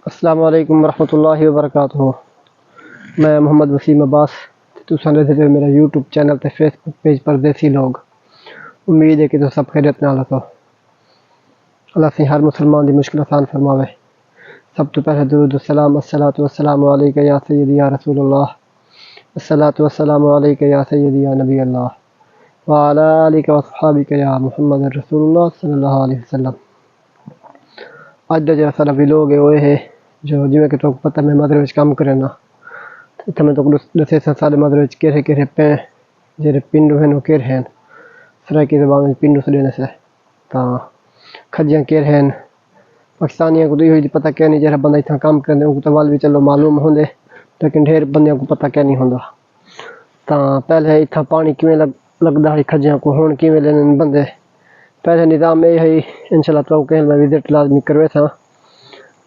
السلام علیکم ورحمۃ اللہ وبرکاتہ۔ میں محمد وسیم عباس، تساں دے پے میرا یوٹیوب چینل تے فیس بک پیج پر دیسی لوگ۔ امید ہے کہ تو سب خیریت نال ہو۔ اللہ سے ہر مسلمان دی مشکل آسان فرماوے۔ سب تو پہلے درود و سلام، الصلاۃ والسلام علیک یا سیدی یا رسول اللہ، الصلاۃ والسلام علیک یا سیدی یا نبی اللہ، وعلی آلک و اصحابک یا محمد رسول اللہ صلی اللہ علیہ وسلم۔ اج دا جڑا سارا ویلوگ ہے وہ ہے جو جویں کہ تو پتہ میں مدرسے وچ کام کرنا، تے میں تو دسے سارے مدرسے وچ کہڑے پے جڑے پنڈو ہیں وہ کہڑے ہیں، سرائیکی زبان وچ پنڈو سڈنے سے تاں کھجیاں کہڑے ہیں۔ پاکستانیاں کو تو یہ پتہ کہ نہیں، جہاں بندہ اتنا کام کرتے ان کو تو وال بھی چلو معلوم ہوندے، لیکن ڈھیر بندیاں کو پتہ کہ نہیں ہوندا۔ تاں پہلے اتنا پانی کیویں لگدا ہے کھجیاں کو، ہن کیویں لین بندے۔ پہلے نظام یہ ہے، انشاءاللہ تو کہ میں وزٹ لازمی کروے تھا۔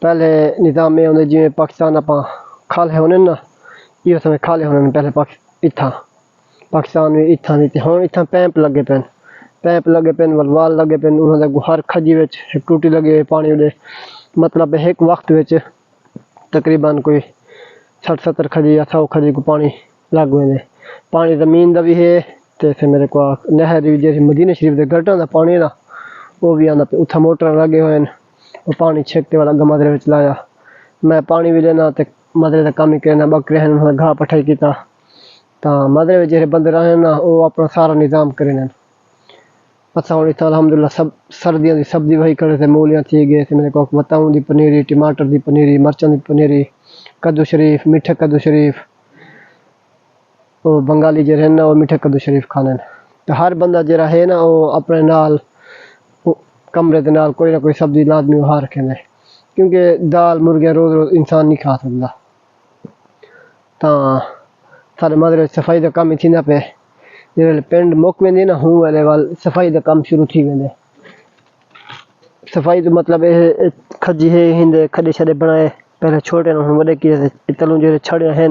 پہلے نظام یہ ہوندے جویں پاکستان اپاں کھالے ہونے نا، یہ سمے کھالے ہونے پہلے اتھاں پاکستان میں اتھاں تے ہن اتھاں پیمپ لگے پین وال لگے پین، انہاں دے ہر کھجی وچ ایک ٹوٹی لگے پانی دے، مطلب ایک وقت وچ تقریباً کوئی 60-70 کھجی یا 100 کھجی کو پانی لگ ویندے۔ پانی زمین دا بھی ہے تے پھر میرے کو نہر دی جیسے مدینہ شریف دے گھٹاں دا پانی نا وہ بھی آندا پہ، اتھاں موٹر لگے ہوئے ہیں، وہ پانی چھکتے والا مدرے وچ لایا۔ میں پانی بھی لینا تے مدرے دا کام ہی کرنا، بکرے ہیں انہاں دا گھا پٹھائی کیتا۔ تاں مدرے وچ جڑے بندے رہے نا وہ اپنا سارا نظام کرنے۔ اساں ہن اتھاں الحمدللہ سب سردیاں دی سبزی وہی کرے تے مولیاں تھی گئے تے میرے کو بتاؤں دی پنیری، ٹماٹر دی پنیری، مرچاں دی پنیری، کدو شریف، میٹھے کدو شریف، وہ بنگالی جڑے ہیں نا وہ میٹھے کدو شریف کھانے۔ تے ہر بندہ جڑا ہے نا وہ اپنے نال کمرے دے نال کوئی نہ کوئی سبزی لازمی وہا رکھے نے، کیونکہ دال مرغیاں روز انسان نہیں کھا سکدا۔ تاں سارے مدرسے صفائی دا کام ہی تھیندا پے، جڑے پنڈ مک ویندے نا ہوں والے وال صفائی دا کام شروع تھی ویندے۔ صفائی دا مطلب یہ کھجی ہے ہندے کھڈے چھڈے بنائے، پہلے چھوٹے نوں وڈے کیے تلوں جڑے چھڑے ہیں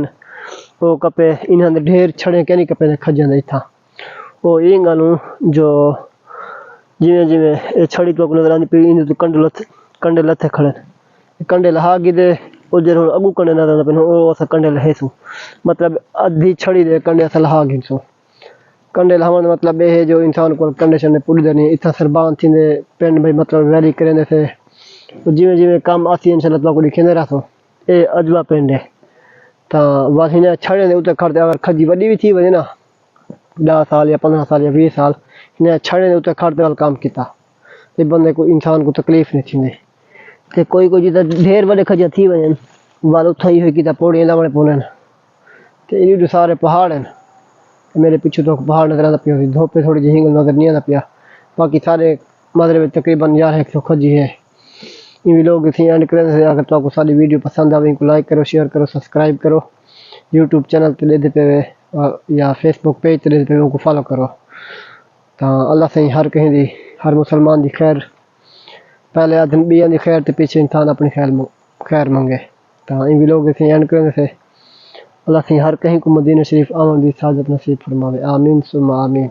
وہ کپے، انہاں دے ڈھیر چھڑے کہ نہیں کپے دے کھجیاں دے اتھاں وہ اینگاں نوں جو جویں یہ چھڑی تو نظر آندی پئی ان کنڈے لتھے کھڑے، کنڈے لہا گی دے وہ جڑے اگو کنڈے نظر آندے پئے وہ اساں کنڈے لہے سوں، مطلب ادھی چھڑی دے کنڈے اساں لہا گئے سوں۔ کنڈے لہاون دا مطلب یہ ہے جو انسان کو کنڈے شنڈے پڑدے نہیں، اتھاں سربان تھیندے پنڈ بھئی مطلب ویلی کریندے سے جویں کام آسی انشاءاللہ تعالیٰ کو لکھیندے رہسوں۔ اے اجوا پنڈ ہے تاں واس ہن چھڑے دے اوتے کھڑتے، اگر کھجی وڈی بھی تھی وجے نا 10 سال یا 15 سال یا 20 سال انہیں چھڑے دے اوتے کھڑتے وال کام کیتا تے بندے کو انسان کو تکلیف نہیں تھیندی۔ تے کوئی جیتا ڈھیر وڈے کھجیاں تھی وجن وال اتھاں ہی ہوئی کیتا پوڑیاں لاونے پونن تے انہی سارے پہاڑ ہیں۔ میرے پیچھے تو پہاڑ نظر آندا پیا، دھوپے تھوڑی جہی نظر نہیں آندا پیا، باقی سارے مدرے وچ تقریباً 1100 کھجی ہے۔ یہ لوگ اسی اینڈ کرنے سے اگر تو کو ساری ویڈیو پسند آوے کو لائک کرو، شیئر کرو، سبسکرائب کرو، یوٹیوب چینل تے دے پے یا فیس بک پیج تے دے پے ان کو فالو کرو۔ تاں اللہ سے ہر کہیں دی ہر مسلمان دی خیر، پہلے آدم بیان دی خیر تے پیچھے انسان اپنی خیر منگے۔ تاں یہ لوگ اسی اینڈ کرنے سے اللہ سے ہر کہیں کو مدینہ شریف آمن دی سعادت نصیب فرماوے، آمین ثم آمین۔